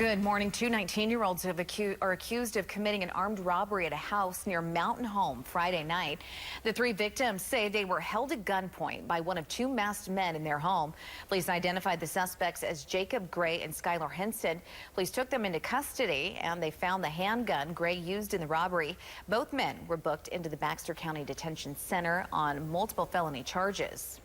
Good morning. Two 19-year-olds are accused of committing an armed robbery at a house near Mountain Home Friday night. The three victims say they were held at gunpoint by one of two masked men in their home. Police identified the suspects as Jacob Gray and Skylar Henson. Police took them into custody and they found the handgun Gray used in the robbery. Both men were booked into the Baxter County Detention Center on multiple felony charges.